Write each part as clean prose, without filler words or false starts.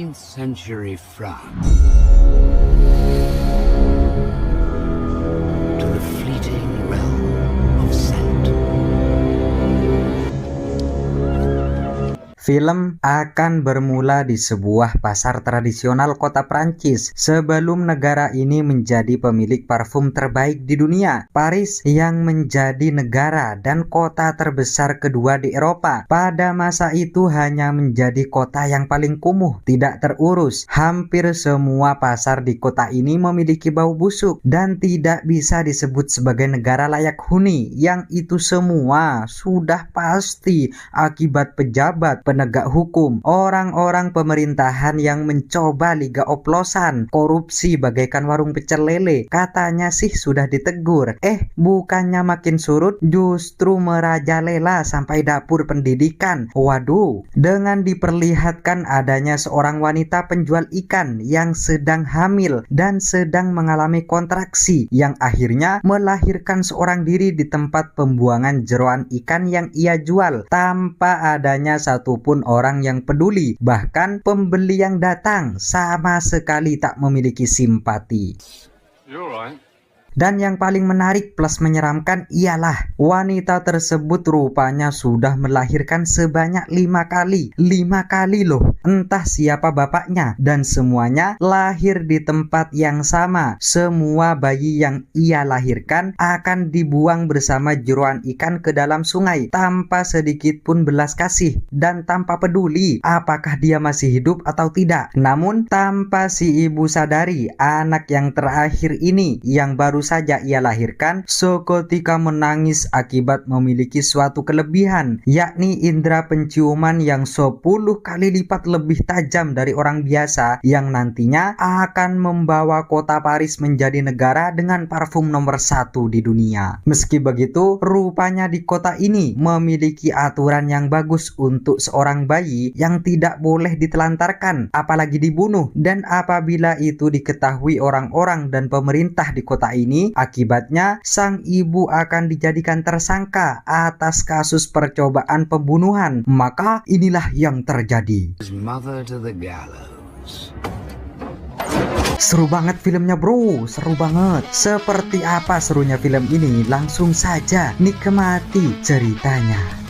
19th century France to the fleeting realm of scent. Film akan bermula di sebuah pasar tradisional kota Prancis sebelum negara ini menjadi pemilik parfum terbaik di dunia. Paris yang menjadi negara dan kota terbesar kedua di Eropa pada masa itu hanya menjadi kota yang paling kumuh, tidak terurus. Hampir semua pasar di kota ini memiliki bau busuk dan tidak bisa disebut sebagai negara layak huni. Yang itu semua sudah pasti akibat pejabat penegak hukum, orang-orang pemerintahan yang mencoba liga oplosan, korupsi bagaikan warung pecel lele. Katanya sih sudah ditegur, bukannya makin surut, justru merajalela sampai dapur pendidikan. Waduh, dengan diperlihatkan adanya seorang wanita penjual ikan yang sedang hamil dan sedang mengalami kontraksi, yang akhirnya melahirkan seorang diri di tempat pembuangan jeroan ikan yang ia jual, tanpa adanya satupun orang yang peduli. Bahkan pembeli yang datang sama sekali tak memiliki simpati. Dan yang paling menarik plus menyeramkan ialah wanita tersebut rupanya sudah melahirkan sebanyak 5 kali. 5 kali loh. Entah siapa bapaknya, dan semuanya lahir di tempat yang sama. Semua bayi yang ia lahirkan akan dibuang bersama jeroan ikan ke dalam sungai tanpa sedikit pun belas kasih dan tanpa peduli apakah dia masih hidup atau tidak. Namun tanpa si ibu sadari, anak yang terakhir ini yang baru saja ia lahirkan seketika menangis akibat memiliki suatu kelebihan, yakni indera penciuman yang 10 kali lipat lebih tajam dari orang biasa, yang nantinya akan membawa kota Paris menjadi negara dengan parfum nomor 1 di dunia. Meski begitu, rupanya di kota ini memiliki aturan yang bagus untuk seorang bayi yang tidak boleh ditelantarkan, apalagi dibunuh. Dan apabila itu diketahui orang-orang dan pemerintah di kota ini, akibatnya sang ibu akan dijadikan tersangka atas kasus percobaan pembunuhan. Maka inilah yang terjadi. Seru banget filmnya bro, seru banget. Seperti apa serunya film ini? Langsung saja nikmati ceritanya.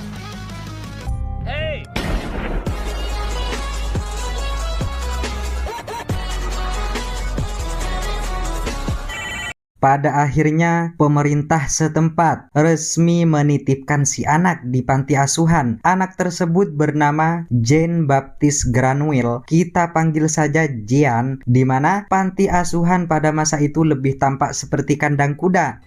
Pada akhirnya, pemerintah setempat resmi menitipkan si anak di panti asuhan. Anak tersebut bernama Jean Baptiste Granville, kita panggil saja Jean, di mana panti asuhan pada masa itu lebih tampak seperti kandang kuda.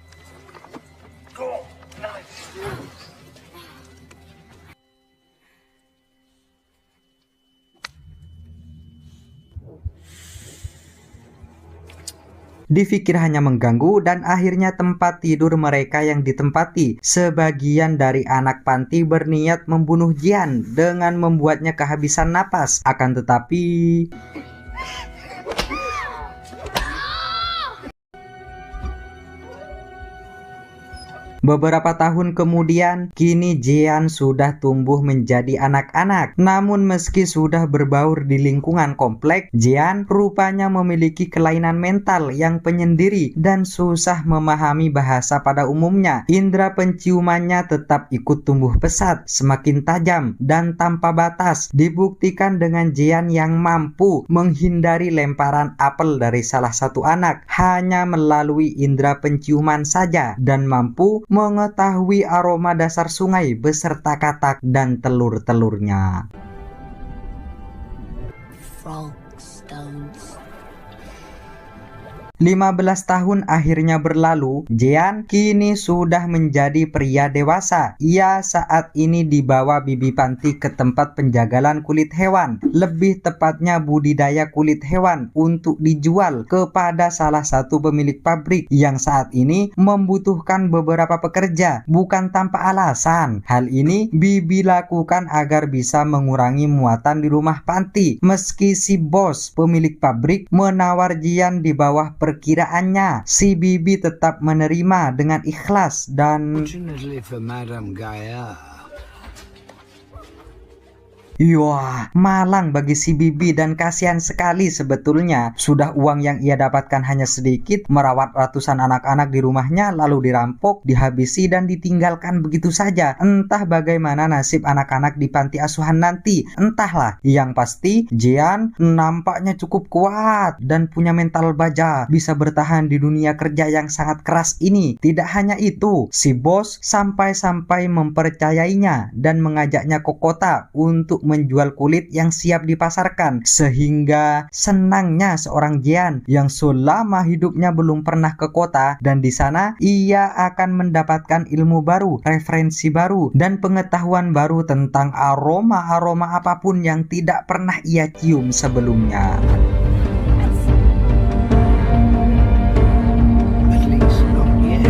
Dipikir hanya mengganggu, dan akhirnya tempat tidur mereka yang ditempati. Sebagian dari anak panti berniat membunuh Jean dengan membuatnya kehabisan napas. Akan tetapi beberapa tahun kemudian, kini Jean sudah tumbuh menjadi anak-anak. Namun meski sudah berbaur di lingkungan komplek, Jean rupanya memiliki kelainan mental yang penyendiri dan susah memahami bahasa pada umumnya. Indera penciumannya tetap ikut tumbuh pesat, semakin tajam dan tanpa batas. Dibuktikan dengan Jean yang mampu menghindari lemparan apel dari salah satu anak hanya melalui indera penciuman saja, dan mampu mengetahui aroma dasar sungai beserta katak dan telur-telurnya. 15 tahun akhirnya berlalu, Jean kini sudah menjadi pria dewasa. Ia saat ini dibawa bibi panti ke tempat penjagalan kulit hewan, lebih tepatnya budidaya kulit hewan untuk dijual kepada salah satu pemilik pabrik yang saat ini membutuhkan beberapa pekerja, bukan tanpa alasan. Hal ini bibi lakukan agar bisa mengurangi muatan di rumah panti, meski si bos pemilik pabrik menawar Jean di bawah perkiraannya. Si bibi tetap menerima dengan ikhlas dan Wah, malang bagi si Bibi dan kasihan sekali sebetulnya. Sudah uang yang ia dapatkan hanya sedikit, merawat ratusan anak-anak di rumahnya lalu dirampok, dihabisi dan ditinggalkan begitu saja. Entah bagaimana nasib anak-anak di panti asuhan nanti. Entahlah. Yang pasti, Jean nampaknya cukup kuat dan punya mental baja, bisa bertahan di dunia kerja yang sangat keras ini. Tidak hanya itu, si bos sampai-sampai mempercayainya dan mengajaknya ke kota untuk menjual kulit yang siap dipasarkan. Sehingga senangnya seorang Jean yang selama hidupnya belum pernah ke kota, dan di sana ia akan mendapatkan ilmu baru, referensi baru, dan pengetahuan baru tentang aroma-aroma apapun yang tidak pernah ia cium sebelumnya. At least not yet.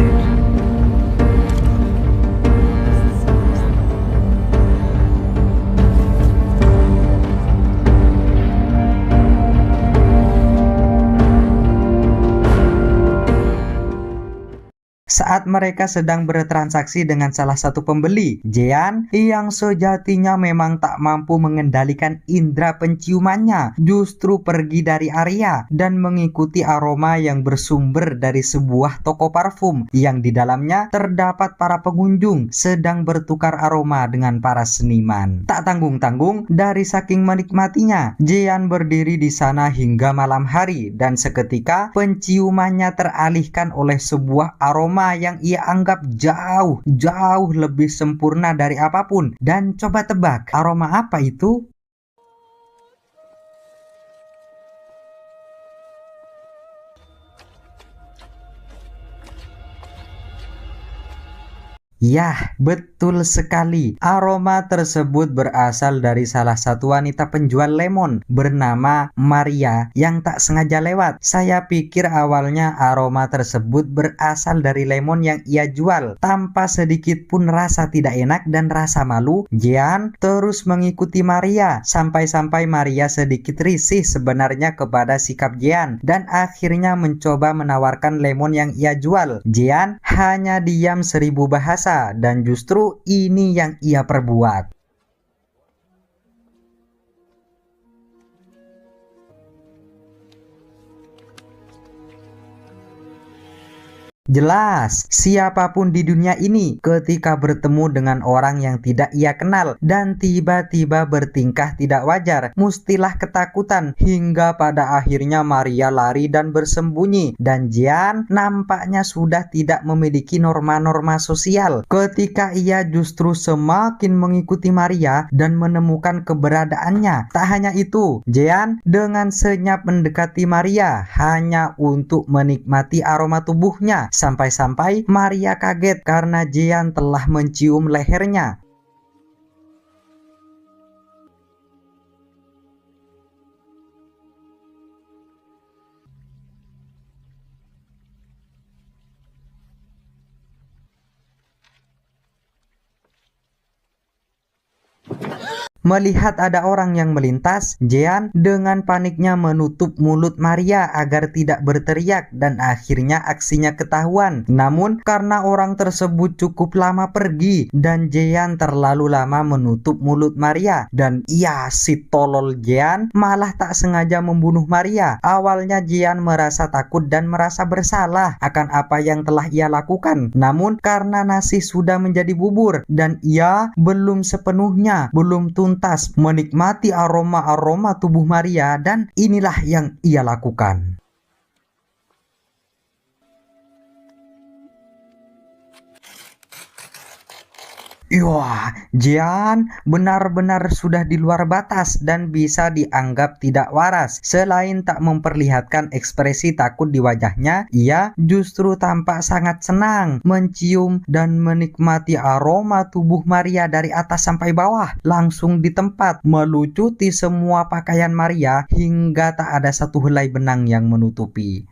Saat mereka sedang bertransaksi dengan salah satu pembeli, Jean yang sejatinya memang tak mampu mengendalikan indera penciumannya justru pergi dari area dan mengikuti aroma yang bersumber dari sebuah toko parfum yang di dalamnya terdapat para pengunjung sedang bertukar aroma dengan para seniman. Tak tanggung-tanggung, dari saking menikmatinya, Jean berdiri di sana hingga malam hari dan seketika penciumannya teralihkan oleh sebuah aroma yang ia anggap jauh lebih sempurna dari apapun. Dan coba tebak, aroma apa itu? Yah, betul sekali. Aroma tersebut berasal dari salah satu wanita penjual lemon bernama Maria yang tak sengaja lewat. Saya pikir awalnya aroma tersebut berasal dari lemon yang ia jual. Tanpa sedikit pun rasa tidak enak dan rasa malu, Jean terus mengikuti Maria sampai-sampai Maria sedikit risih sebenarnya kepada sikap Jean dan akhirnya mencoba menawarkan lemon yang ia jual. Jean hanya diam 1000 bahasa. Dan justru ini yang ia perbuat. Jelas, siapapun di dunia ini ketika bertemu dengan orang yang tidak ia kenal dan tiba-tiba bertingkah tidak wajar, mestilah ketakutan hingga pada akhirnya Maria lari dan bersembunyi dan Jean nampaknya sudah tidak memiliki norma-norma sosial ketika ia justru semakin mengikuti Maria dan menemukan keberadaannya. Tak hanya itu, Jean dengan senyap mendekati Maria hanya untuk menikmati aroma tubuhnya. Sampai-sampai Maria kaget karena Jean telah mencium lehernya. Melihat ada orang yang melintas, Jean dengan paniknya menutup mulut Maria agar tidak berteriak dan akhirnya aksinya ketahuan. Namun karena orang tersebut cukup lama pergi dan Jean terlalu lama menutup mulut Maria dan si tolol Jean malah tak sengaja membunuh Maria. Awalnya Jean merasa takut dan merasa bersalah akan apa yang telah ia lakukan. Namun karena nasi sudah menjadi bubur dan ia belum sepenuhnya tuntas menikmati aroma-aroma tubuh Maria dan inilah yang ia lakukan. Wah, Jean benar-benar sudah di luar batas dan bisa dianggap tidak waras. Selain tak memperlihatkan ekspresi takut di wajahnya, ia justru tampak sangat senang mencium dan menikmati aroma tubuh Maria dari atas sampai bawah, langsung di tempat, melucuti semua pakaian Maria hingga tak ada satu helai benang yang menutupi.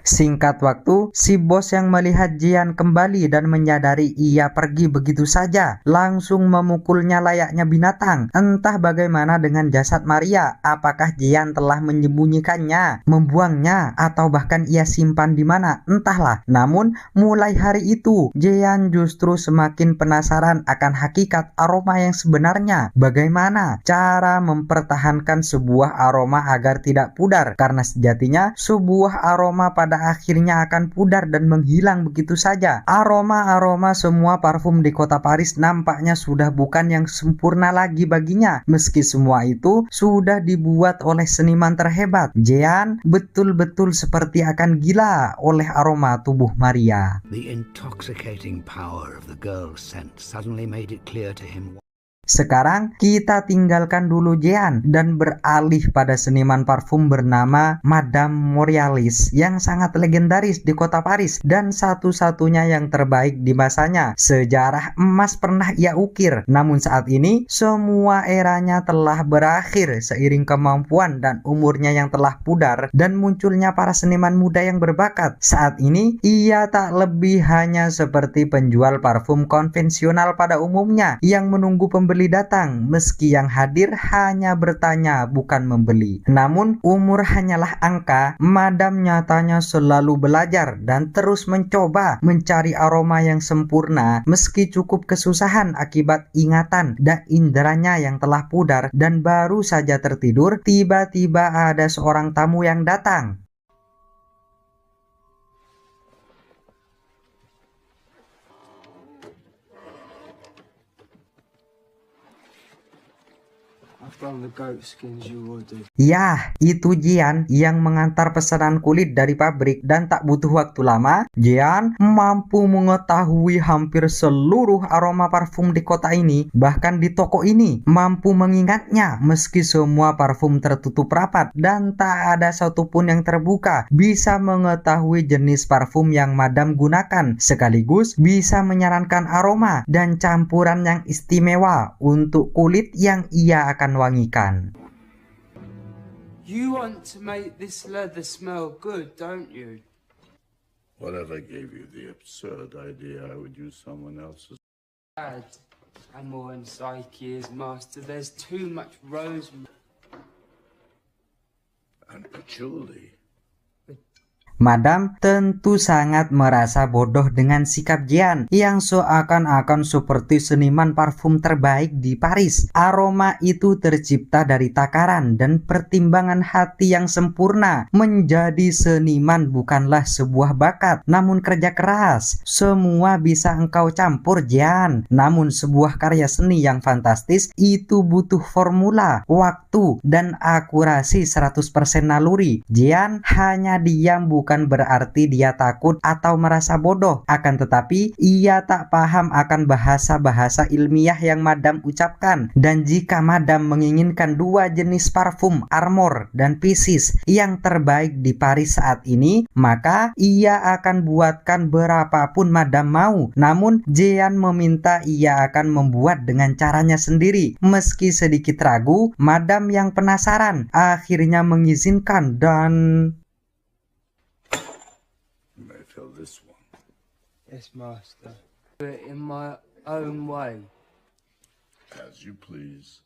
Singkat waktu, si bos yang melihat Jian kembali dan menyadari ia pergi begitu saja, langsung memukulnya layaknya binatang. Entah bagaimana dengan jasad Maria, apakah Jian telah menyembunyikannya, membuangnya, atau bahkan ia simpan di mana, entahlah. Namun, mulai hari itu, Jian justru semakin penasaran akan hakikat aroma yang sebenarnya. Bagaimana cara mempertahankan sebuah aroma agar tidak pudar, karena sejatinya sebuah aroma pada akhirnya akan pudar dan menghilang begitu saja. Aroma-aroma semua parfum di kota Paris nampaknya sudah bukan yang sempurna lagi baginya, meski semua itu sudah dibuat oleh seniman terhebat. Jian betul-betul seperti akan gila oleh aroma tubuh Maria. The intoxicating power of the girl's scent suddenly made it clear to him. Sekarang kita tinggalkan dulu Jian dan beralih pada seniman parfum bernama Madame Morealis yang sangat legendaris di kota Paris dan satu-satunya yang terbaik di masanya. Sejarah emas pernah ia ukir, namun saat ini semua eranya telah berakhir seiring kemampuan dan umurnya yang telah pudar dan munculnya para seniman muda yang berbakat. Saat ini ia tak lebih hanya seperti penjual parfum konvensional pada umumnya yang menunggu pembeli datang, meski yang hadir hanya bertanya bukan membeli. Namun umur hanyalah angka. Madam nyatanya selalu belajar dan terus mencoba mencari aroma yang sempurna meski cukup kesusahan akibat ingatan dan inderanya yang telah pudar dan baru saja tertidur. Tiba-tiba ada seorang tamu yang datang. Yah, itu Jian yang mengantar pesanan kulit dari pabrik dan tak butuh waktu lama, Jian mampu mengetahui hampir seluruh aroma parfum di kota ini, bahkan di toko ini, mampu mengingatnya meski semua parfum tertutup rapat dan tak ada satupun yang terbuka, bisa mengetahui jenis parfum yang Madam gunakan, sekaligus bisa menyarankan aroma dan campuran yang istimewa untuk kulit yang ia akan wangikan. You want to make this leather smell good, don't you? Whatever gave you the absurd idea I would use someone else's? Dad, Amor and Psyche is master. There's too much rosemary. And patchouli. Madam tentu sangat merasa bodoh dengan sikap Jian yang seakan-akan seperti seniman parfum terbaik di Paris. Aroma itu tercipta dari takaran dan pertimbangan hati yang sempurna. Menjadi seniman bukanlah sebuah bakat, namun kerja keras. Semua bisa engkau campur, Jian. Namun sebuah karya seni yang fantastis itu butuh formula, waktu, dan akurasi 100% naluri. Jian hanya diam bukan berarti dia takut atau merasa bodoh, akan tetapi ia tak paham akan bahasa-bahasa ilmiah yang Madam ucapkan. Dan jika Madam menginginkan dua jenis parfum, Armor dan Pisces, yang terbaik di Paris saat ini, maka ia akan buatkan berapapun Madam mau. Namun Jian meminta ia akan membuat dengan caranya sendiri. Meski sedikit ragu, Madam yang penasaran akhirnya mengizinkan dan This one. Yes, master. Do it in my own way. As you please.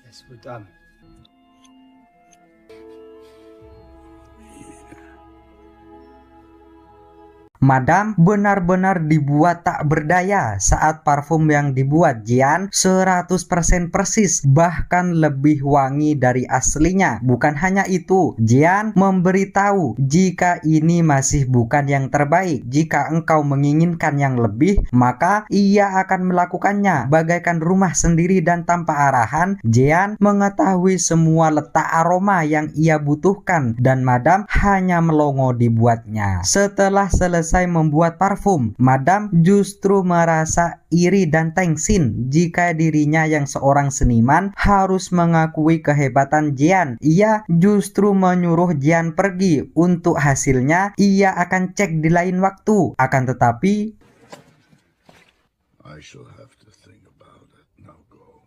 Yes, we're done. Madam benar-benar dibuat tak berdaya saat parfum yang dibuat Jian 100% persis, bahkan lebih wangi dari aslinya. Bukan hanya itu, Jian memberitahu jika ini masih bukan yang terbaik. Jika engkau menginginkan yang lebih, maka ia akan melakukannya. Bagaikan rumah sendiri dan tanpa arahan, Jian mengetahui semua letak aroma yang ia butuhkan dan Madam hanya melongo dibuatnya. Setelah selesai selesai membuat parfum, Madam justru merasa iri dan tengsin jika dirinya yang seorang seniman harus mengakui kehebatan Jian. Ia justru menyuruh Jian pergi. Untuk hasilnya ia akan cek di lain waktu. Akan tetapi I shall have to think about it. Now go.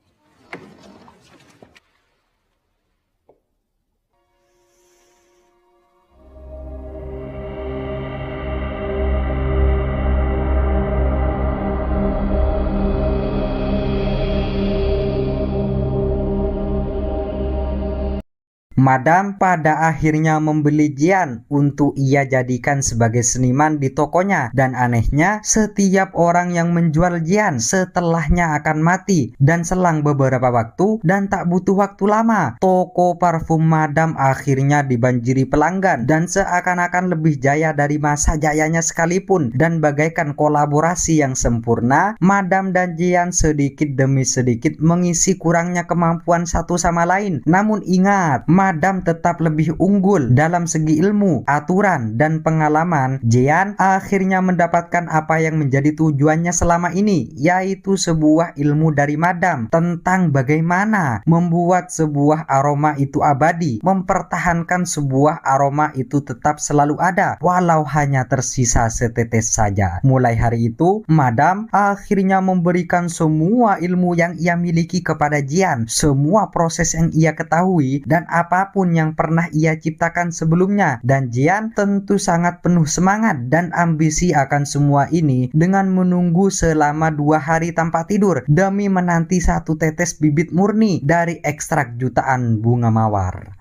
Madam pada akhirnya membeli Jian untuk ia jadikan sebagai seniman di tokonya, dan anehnya setiap orang yang menjual Jian setelahnya akan mati. Dan selang beberapa waktu dan tak butuh waktu lama, toko parfum Madam akhirnya dibanjiri pelanggan dan seakan-akan lebih jaya dari masa jayanya sekalipun. Dan bagaikan kolaborasi yang sempurna, Madam dan Jian sedikit demi sedikit mengisi kurangnya kemampuan satu sama lain. Namun ingat, Madam tetap lebih unggul dalam segi ilmu, aturan, dan pengalaman. Jian akhirnya mendapatkan apa yang menjadi tujuannya selama ini, yaitu sebuah ilmu dari Madam tentang bagaimana membuat sebuah aroma itu abadi, mempertahankan sebuah aroma itu tetap selalu ada, walau hanya tersisa setetes saja. Mulai hari itu, Madam akhirnya memberikan semua ilmu yang ia miliki kepada Jian, semua proses yang ia ketahui, dan apapun yang pernah ia ciptakan sebelumnya. Dan Jian tentu sangat penuh semangat dan ambisi akan semua ini dengan menunggu selama 2 hari tanpa tidur demi menanti satu tetes bibit murni dari ekstrak jutaan bunga mawar.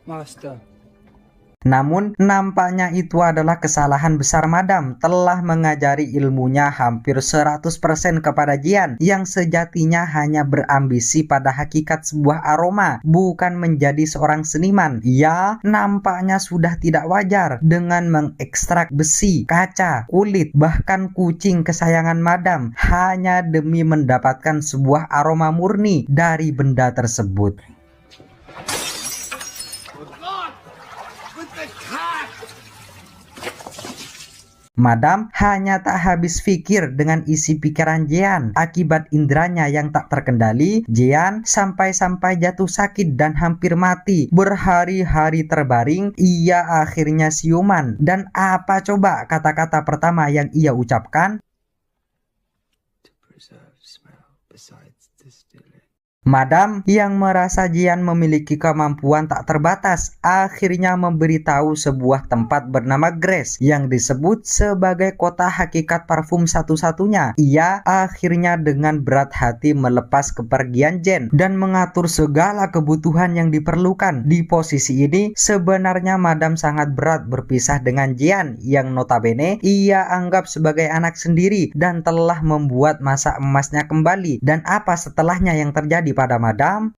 Master. Namun nampaknya itu adalah kesalahan besar Madam telah mengajari ilmunya hampir 100% kepada Jian yang sejatinya hanya berambisi pada hakikat sebuah aroma, bukan menjadi seorang seniman. Ia nampaknya sudah tidak wajar dengan mengekstrak besi, kaca, kulit, bahkan kucing kesayangan Madam hanya demi mendapatkan sebuah aroma murni dari benda tersebut. Madam hanya tak habis pikir dengan isi pikiran Jian. Akibat indranya yang tak terkendali, Jian sampai-sampai jatuh sakit dan hampir mati. Berhari-hari terbaring, ia akhirnya siuman. Dan apa coba kata-kata pertama yang ia ucapkan? To preserve smell besides distilling. Madam yang merasa Jian memiliki kemampuan tak terbatas akhirnya memberitahu sebuah tempat bernama Grace yang disebut sebagai kota hakikat parfum satu-satunya. Ia akhirnya dengan berat hati melepas kepergian Jian dan mengatur segala kebutuhan yang diperlukan. Di posisi ini sebenarnya Madam sangat berat berpisah dengan Jian yang notabene ia anggap sebagai anak sendiri dan telah membuat masa emasnya kembali. Dan apa setelahnya yang terjadi pada Madam?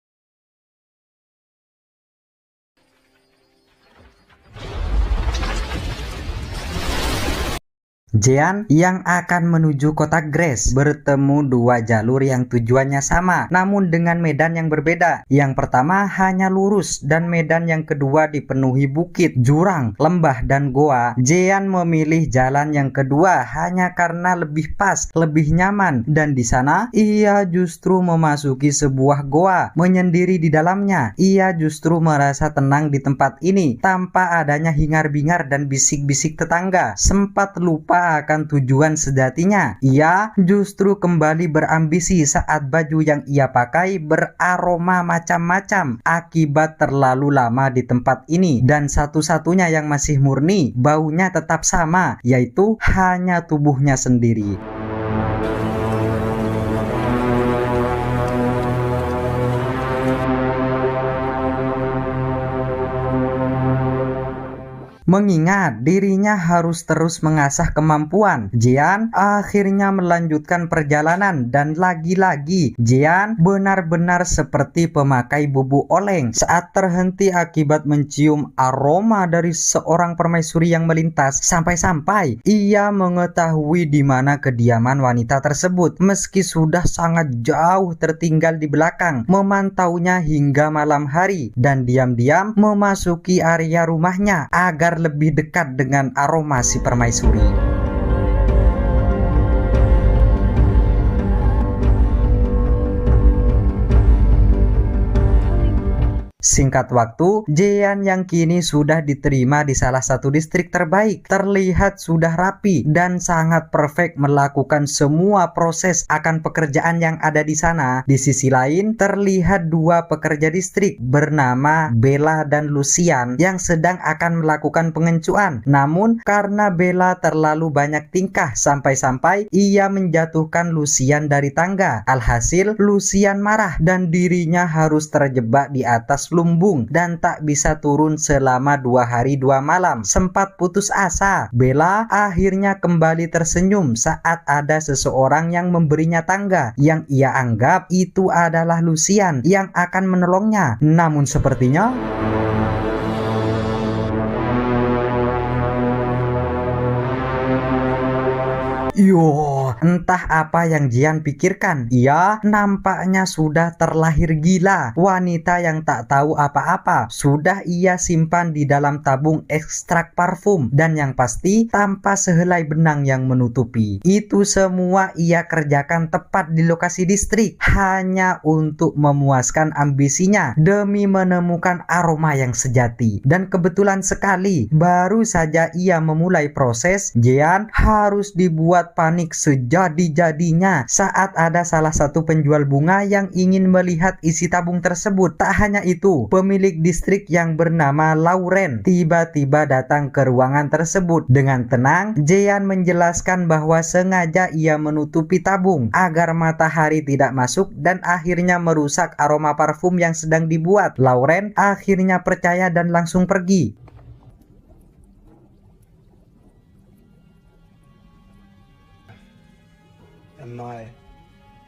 Jian yang akan menuju kota Grace bertemu 2 jalur yang tujuannya sama namun dengan medan yang berbeda. Yang pertama hanya lurus dan medan yang kedua dipenuhi bukit, jurang, lembah, dan goa. Jian memilih jalan yang kedua hanya karena lebih pas, lebih nyaman, dan di sana ia justru memasuki sebuah goa. Menyendiri di dalamnya, ia justru merasa tenang di tempat ini tanpa adanya hingar-bingar dan bisik-bisik tetangga. Sempat lupa akan tujuan sejatinya. Ia justru kembali berambisi saat baju yang ia pakai beraroma macam-macam akibat terlalu lama di tempat ini, dan satu-satunya yang masih murni baunya tetap sama, yaitu hanya tubuhnya sendiri. Mengingat dirinya harus terus mengasah kemampuan, Jean akhirnya melanjutkan perjalanan dan lagi-lagi Jean benar-benar seperti pemakai bubuk oleng saat terhenti akibat mencium aroma dari seorang permaisuri yang melintas, sampai-sampai ia mengetahui di mana kediaman wanita tersebut meski sudah sangat jauh tertinggal di belakang, memantaunya hingga malam hari dan diam-diam memasuki area rumahnya agar lebih dekat dengan aroma si permaisuri. Singkat waktu, Jean yang kini sudah diterima di salah satu distrik terbaik terlihat sudah rapi dan sangat perfect melakukan semua proses akan pekerjaan yang ada di sana. Di sisi lain, terlihat dua pekerja distrik bernama Bella dan Lucian yang sedang akan melakukan pengencuan. Namun, karena Bella terlalu banyak tingkah sampai-sampai ia menjatuhkan Lucian dari tangga. Alhasil, Lucian marah dan dirinya harus terjebak di atas lumbung dan tak bisa turun selama 2 hari 2 malam. Sempat putus asa, Bella akhirnya kembali tersenyum saat ada seseorang yang memberinya tangga yang ia anggap itu adalah Lucian yang akan menolongnya. Namun sepertinya entah apa yang Jean pikirkan. Ia nampaknya sudah terlahir gila. Wanita yang tak tahu apa-apa sudah ia simpan di dalam tabung ekstrak parfum dan yang pasti tanpa sehelai benang yang menutupi. Itu semua ia kerjakan tepat di lokasi distrik hanya untuk memuaskan ambisinya demi menemukan aroma yang sejati. Dan kebetulan sekali baru saja ia memulai proses, Jean harus dibuat panik sejadi-jadinya saat ada salah satu penjual bunga yang ingin melihat isi tabung tersebut. Tak hanya itu, pemilik distrik yang bernama Lauren tiba-tiba datang ke ruangan tersebut. Dengan tenang, Jean menjelaskan bahwa sengaja ia menutupi tabung agar matahari tidak masuk dan akhirnya merusak aroma parfum yang sedang dibuat. Lauren akhirnya percaya dan langsung pergi. My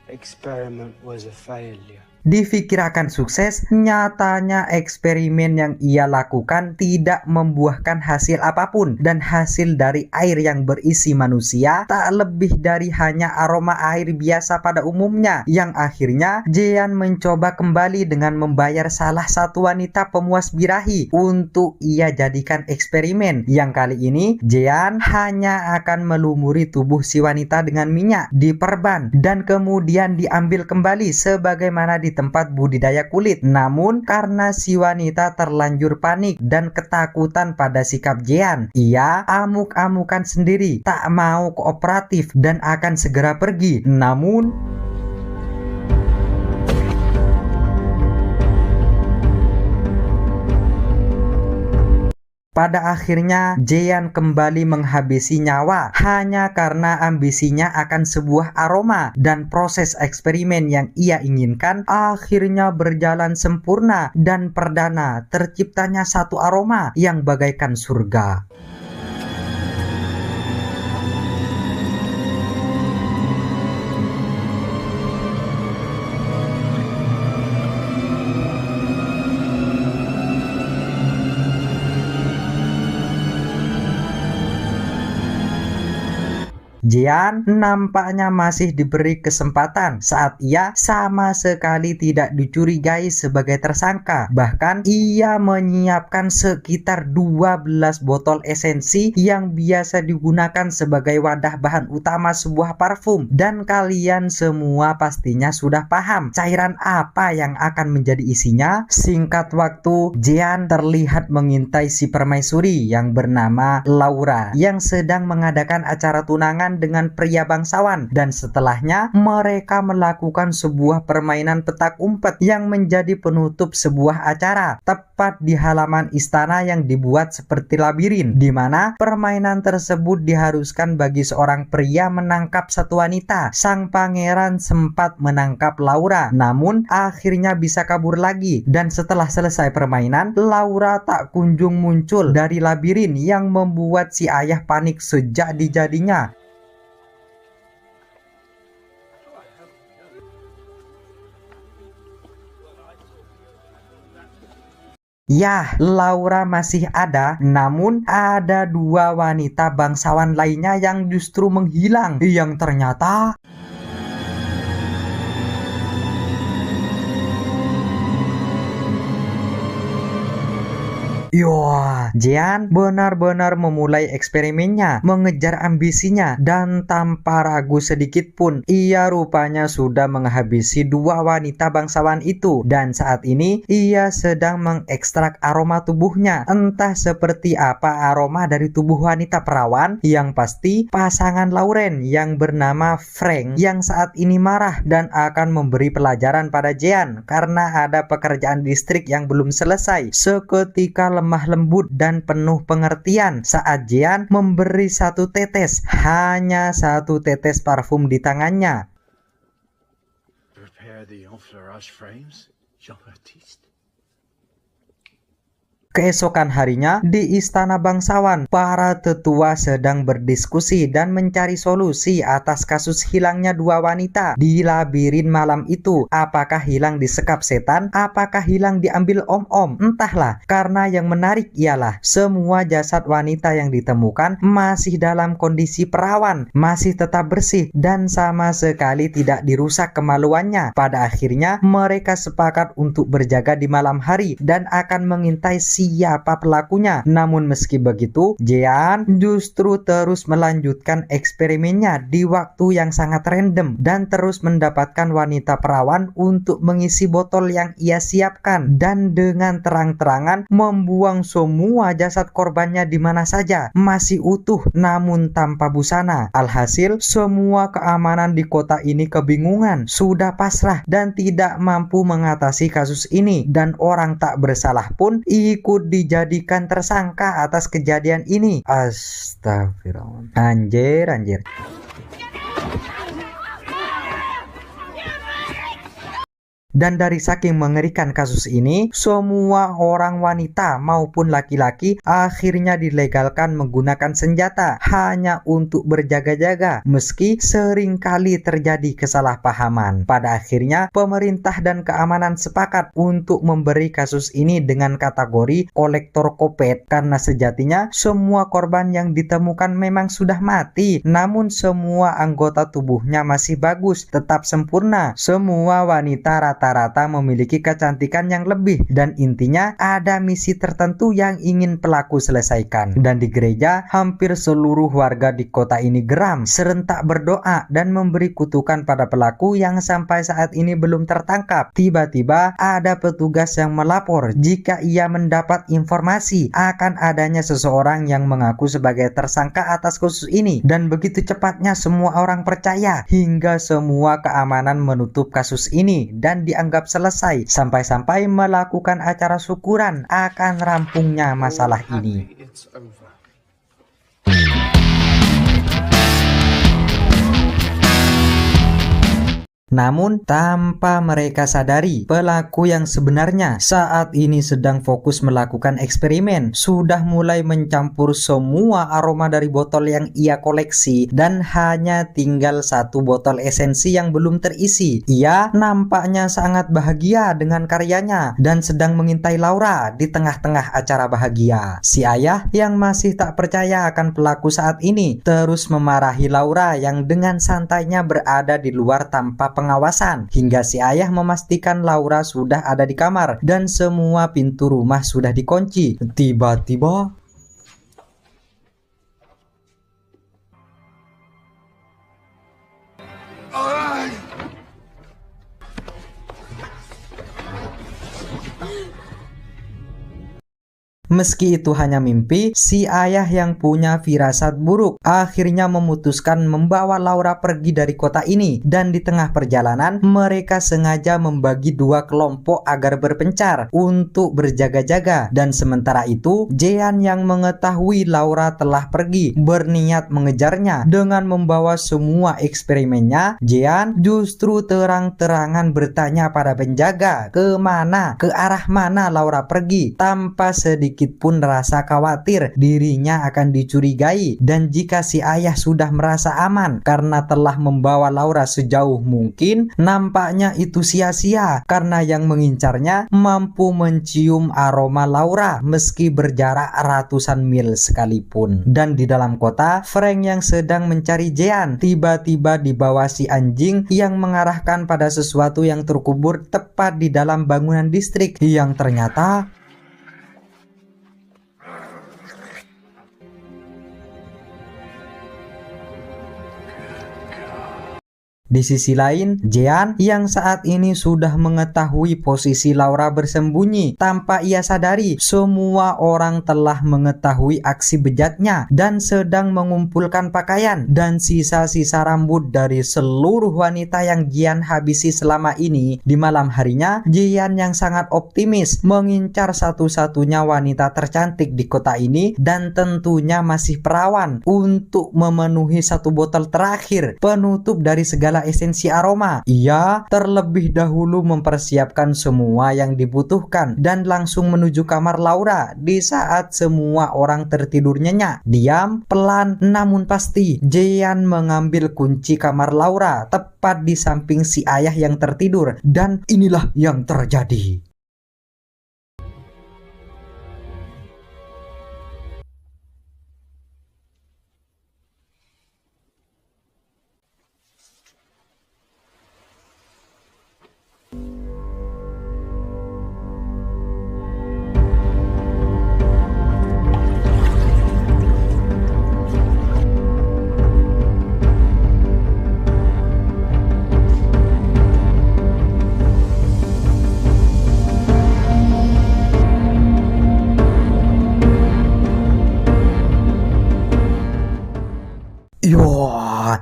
experiment was a failure. Difikirakan sukses, nyatanya eksperimen yang ia lakukan tidak membuahkan hasil apapun dan hasil dari air yang berisi manusia tak lebih dari hanya aroma air biasa pada umumnya, yang akhirnya Jean mencoba kembali dengan membayar salah satu wanita pemuas birahi untuk ia jadikan eksperimen. Yang kali ini Jean hanya akan melumuri tubuh si wanita dengan minyak, diperban dan kemudian diambil kembali sebagaimana di tempat budidaya kulit. Namun karena si wanita terlanjur panik dan ketakutan pada sikap Jean, ia amuk-amukan sendiri, tak mau kooperatif dan akan segera pergi. Namun pada akhirnya Jean kembali menghabisi nyawa hanya karena ambisinya akan sebuah aroma, dan proses eksperimen yang ia inginkan akhirnya berjalan sempurna dan perdana terciptanya satu aroma yang bagaikan surga. Jean nampaknya masih diberi kesempatan saat ia sama sekali tidak dicurigai sebagai tersangka. Bahkan ia menyiapkan sekitar 12 botol esensi yang biasa digunakan sebagai wadah bahan utama sebuah parfum. Dan kalian semua pastinya sudah paham cairan apa yang akan menjadi isinya. Singkat waktu, Jean terlihat mengintai si permaisuri yang bernama Laura yang sedang mengadakan acara tunangan berhadapan dengan pria bangsawan, dan setelahnya mereka melakukan sebuah permainan petak umpet yang menjadi penutup sebuah acara tepat di halaman istana yang dibuat seperti labirin, di mana permainan tersebut diharuskan bagi seorang pria menangkap satu wanita. Sang pangeran sempat menangkap Laura, namun akhirnya bisa kabur lagi, dan setelah selesai permainan, Laura tak kunjung muncul dari labirin yang membuat si ayah panik sejak dijadinya. Yah, Laura masih ada, namun ada dua wanita bangsawan lainnya yang justru menghilang, yang ternyata Yah, Jean benar-benar memulai eksperimennya, mengejar ambisinya, dan tanpa ragu sedikit pun, ia rupanya sudah menghabisi dua wanita bangsawan itu. Dan saat ini, ia sedang mengekstrak aroma tubuhnya. Entah seperti apa aroma dari tubuh wanita perawan, yang pasti pasangan Lauren yang bernama Frank yang saat ini marah dan akan memberi pelajaran pada Jean karena ada pekerjaan listrik yang belum selesai. Seketika lemah lembut dan penuh pengertian saat Jean memberi hanya satu tetes parfum di tangannya. Prepare the enfleurage frames, Jean-Baptiste. Keesokan harinya, di istana bangsawan, para tetua sedang berdiskusi dan mencari solusi atas kasus hilangnya dua wanita di labirin malam itu. Apakah hilang disekap setan? Apakah hilang diambil om-om? Entahlah, karena yang menarik ialah semua jasad wanita yang ditemukan masih dalam kondisi perawan, masih tetap bersih, dan sama sekali tidak dirusak kemaluannya. Pada akhirnya, mereka sepakat untuk berjaga di malam hari dan akan mengintai siapa pelakunya. Namun meski begitu, Jean justru terus melanjutkan eksperimennya di waktu yang sangat random dan terus mendapatkan wanita perawan untuk mengisi botol yang ia siapkan, dan dengan terang-terangan membuang semua jasad korbannya di mana saja, masih utuh namun tanpa busana. Alhasil, semua keamanan di kota ini kebingungan, sudah pasrah dan tidak mampu mengatasi kasus ini, dan orang tak bersalah pun ikut dijadikan tersangka atas kejadian ini. Astagfirullah. Anjir. Dan dari saking mengerikan kasus ini, semua orang wanita maupun laki-laki akhirnya dilegalkan menggunakan senjata hanya untuk berjaga-jaga, meski seringkali terjadi kesalahpahaman. Pada akhirnya, pemerintah dan keamanan sepakat untuk memberi kasus ini dengan kategori kolektor kopet, karena sejatinya semua korban yang ditemukan memang sudah mati, namun semua anggota tubuhnya masih bagus, tetap sempurna. Semua wanita rata-rata memiliki kecantikan yang lebih, dan intinya ada misi tertentu yang ingin pelaku selesaikan. Dan di gereja, hampir seluruh warga di kota ini geram, serentak berdoa dan memberi kutukan pada pelaku yang sampai saat ini belum tertangkap. Tiba-tiba ada petugas yang melapor jika ia mendapat informasi akan adanya seseorang yang mengaku sebagai tersangka atas kasus ini, dan begitu cepatnya semua orang percaya hingga semua keamanan menutup kasus ini dan dianggap selesai, sampai-sampai melakukan acara syukuran akan rampungnya masalah ini. It's over. Namun tanpa mereka sadari, pelaku yang sebenarnya saat ini sedang fokus melakukan eksperimen, sudah mulai mencampur semua aroma dari botol yang ia koleksi, dan hanya tinggal satu botol esensi yang belum terisi. Ia nampaknya sangat bahagia dengan karyanya dan sedang mengintai Laura di tengah-tengah acara bahagia. Si ayah yang masih tak percaya akan pelaku saat ini terus memarahi Laura yang dengan santainya berada di luar tanpa pengawasan, hingga si ayah memastikan Laura sudah ada di kamar dan semua pintu rumah sudah dikunci. Tiba-tiba Meski itu hanya mimpi, si ayah yang punya firasat buruk akhirnya memutuskan membawa Laura pergi dari kota ini, dan di tengah perjalanan mereka sengaja membagi dua kelompok agar berpencar untuk berjaga-jaga. Dan sementara itu Jean yang mengetahui Laura telah pergi berniat mengejarnya dengan membawa semua eksperimennya. Jean justru terang-terangan bertanya pada penjaga ke arah mana Laura pergi, tanpa sedikit pun rasa khawatir dirinya akan dicurigai. Dan jika si ayah sudah merasa aman karena telah membawa Laura sejauh mungkin, nampaknya itu sia-sia karena yang mengincarnya mampu mencium aroma Laura meski berjarak ratusan mil sekalipun. Dan di dalam kota, Frank yang sedang mencari Jean tiba-tiba dibawa si anjing yang mengarahkan pada sesuatu yang terkubur tepat di dalam bangunan distrik, yang ternyata di sisi lain, Jean yang saat ini sudah mengetahui posisi Laura bersembunyi. Tanpa ia sadari, semua orang telah mengetahui aksi bejatnya dan sedang mengumpulkan pakaian dan sisa-sisa rambut dari seluruh wanita yang Jean habisi selama ini. Di malam harinya, Jean yang sangat optimis mengincar satu-satunya wanita tercantik di kota ini dan tentunya masih perawan untuk memenuhi satu botol terakhir penutup dari segala esensi aroma. Ia terlebih dahulu mempersiapkan semua yang dibutuhkan dan langsung menuju kamar Laura di saat semua orang tertidur nyenyak. Diam, pelan, namun pasti Jean mengambil kunci kamar Laura tepat di samping si ayah yang tertidur, dan inilah yang terjadi.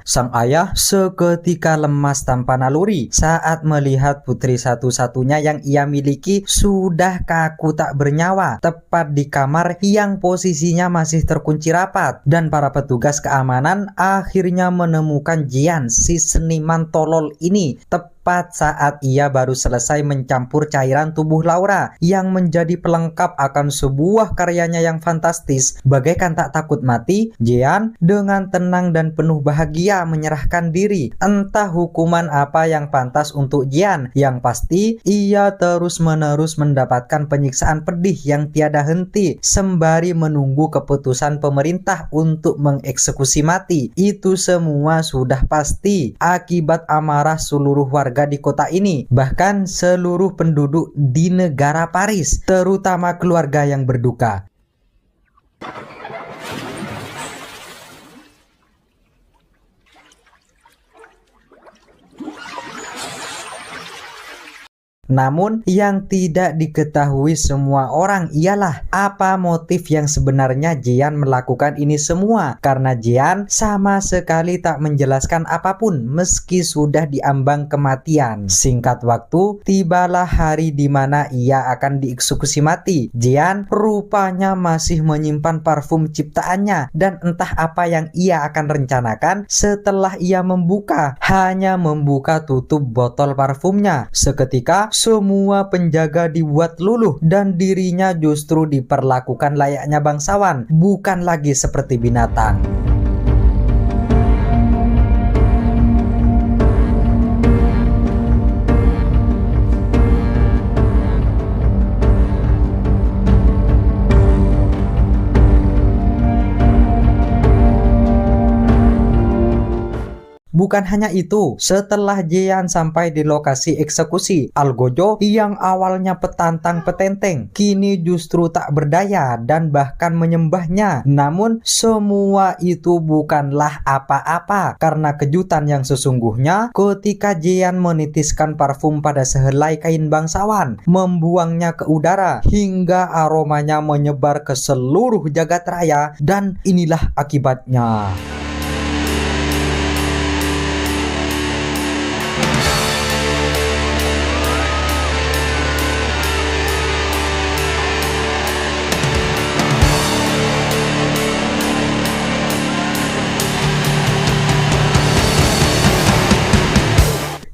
Sang ayah seketika lemas tanpa naluri saat melihat putri satu-satunya yang ia miliki sudah kaku tak bernyawa tepat di kamar yang posisinya masih terkunci rapat. Dan para petugas keamanan akhirnya menemukan Jean, si seniman tolol ini, tepat saat ia baru selesai mencampur cairan tubuh Laura yang menjadi pelengkap akan sebuah karyanya yang fantastis. Bagaikan tak takut mati, Jean dengan tenang dan penuh bahagia menyerahkan diri. Entah hukuman apa yang pantas untuk Jean, yang pasti ia terus-menerus mendapatkan penyiksaan pedih yang tiada henti sembari menunggu keputusan pemerintah untuk mengeksekusi mati. Itu semua sudah pasti akibat amarah seluruh warga di kota ini, bahkan seluruh penduduk di negara Paris, terutama keluarga yang berduka. Namun yang tidak diketahui semua orang ialah apa motif yang sebenarnya Jean melakukan ini semua, karena Jean sama sekali tak menjelaskan apapun meski sudah diambang kematian. Singkat waktu, tibalah hari di mana ia akan dieksekusi mati. Jean rupanya masih menyimpan parfum ciptaannya, dan entah apa yang ia akan rencanakan setelah ia hanya membuka tutup botol parfumnya. Seketika semua penjaga dibuat luluh dan dirinya justru diperlakukan layaknya bangsawan, bukan lagi seperti binatang. Bukan hanya itu, setelah Jean sampai di lokasi eksekusi, Algojo yang awalnya petantang petenteng kini justru tak berdaya dan bahkan menyembahnya. Namun semua itu bukanlah apa-apa karena kejutan yang sesungguhnya ketika Jean menitiskan parfum pada sehelai kain bangsawan, membuangnya ke udara hingga aromanya menyebar ke seluruh jagat raya, dan inilah akibatnya.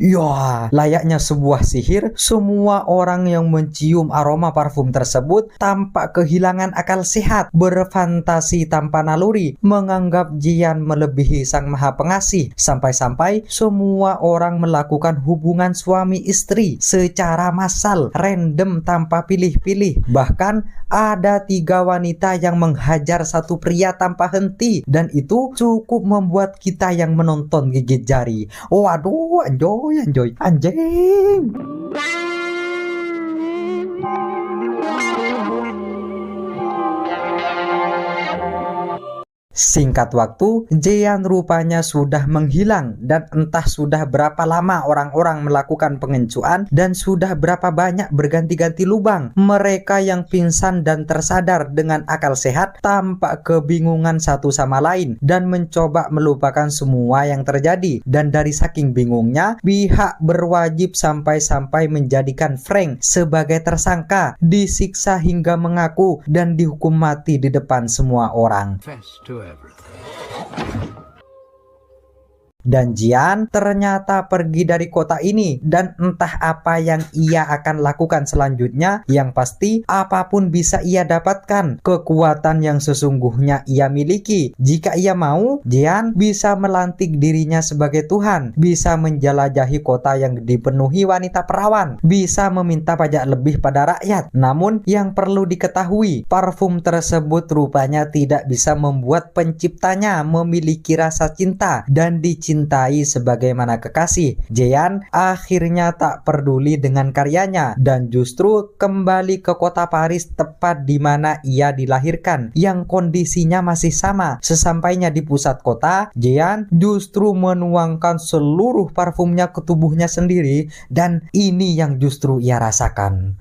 Ya, layaknya sebuah sihir, semua orang yang mencium aroma parfum tersebut tampak kehilangan akal sehat, berfantasi tanpa naluri, menganggap Jean melebihi Sang Maha Pengasih, sampai-sampai semua orang melakukan hubungan suami istri secara massal, random tanpa pilih-pilih. Bahkan ada 3 wanita yang menghajar satu pria tanpa henti, dan itu cukup membuat kita yang menonton gigit jari. Waduh, anjoy, anjing. Singkat waktu, Jean rupanya sudah menghilang, dan entah sudah berapa lama orang-orang melakukan pengencuan dan sudah berapa banyak berganti-ganti lubang. Mereka yang pingsan dan tersadar dengan akal sehat tampak kebingungan satu sama lain dan mencoba melupakan semua yang terjadi. Dan dari saking bingungnya, pihak berwajib sampai-sampai menjadikan Frank sebagai tersangka, disiksa hingga mengaku dan dihukum mati di depan semua orang. Dan Jean ternyata pergi dari kota ini, dan entah apa yang ia akan lakukan selanjutnya. Yang pasti apapun bisa ia dapatkan, kekuatan yang sesungguhnya ia miliki. Jika ia mau, Jean bisa melantik dirinya sebagai Tuhan, bisa menjelajahi kota yang dipenuhi wanita perawan, bisa meminta pajak lebih pada rakyat. Namun yang perlu diketahui, parfum tersebut rupanya tidak bisa membuat penciptanya memiliki rasa cinta dan dicintai sebagaimana kekasih. Jean akhirnya tak peduli dengan karyanya dan justru kembali ke kota Paris, tepat di mana ia dilahirkan, yang kondisinya masih sama. Sesampainya di pusat kota, Jean justru menuangkan seluruh parfumnya ke tubuhnya sendiri, dan ini yang justru ia rasakan.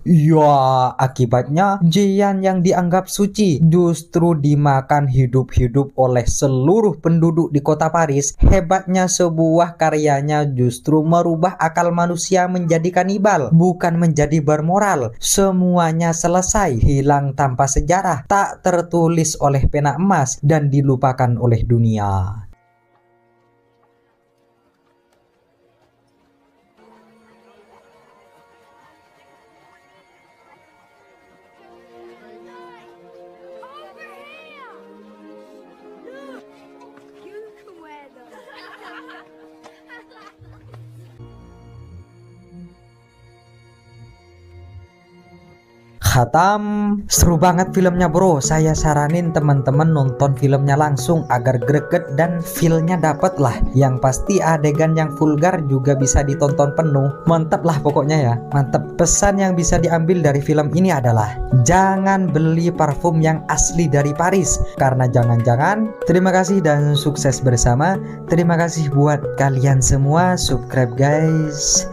Ya, akibatnya Jean yang dianggap suci justru dimakan hidup-hidup oleh seluruh penduduk di kota Paris. Hebatnya sebuah karyanya justru merubah akal manusia menjadi kanibal, bukan menjadi bermoral. Semuanya selesai, hilang tanpa sejarah, tak tertulis oleh pena emas, dan dilupakan oleh dunia. Khatam, seru banget filmnya bro. Saya saranin teman-teman nonton filmnya langsung agar greget dan feel-nya dapet lah. Yang pasti adegan yang vulgar juga bisa ditonton penuh. Mantep lah pokoknya ya, mantep. Pesan yang bisa diambil dari film ini adalah jangan beli parfum yang asli dari Paris, karena jangan-jangan. Terima kasih dan sukses bersama. Terima kasih buat kalian semua. Subscribe guys.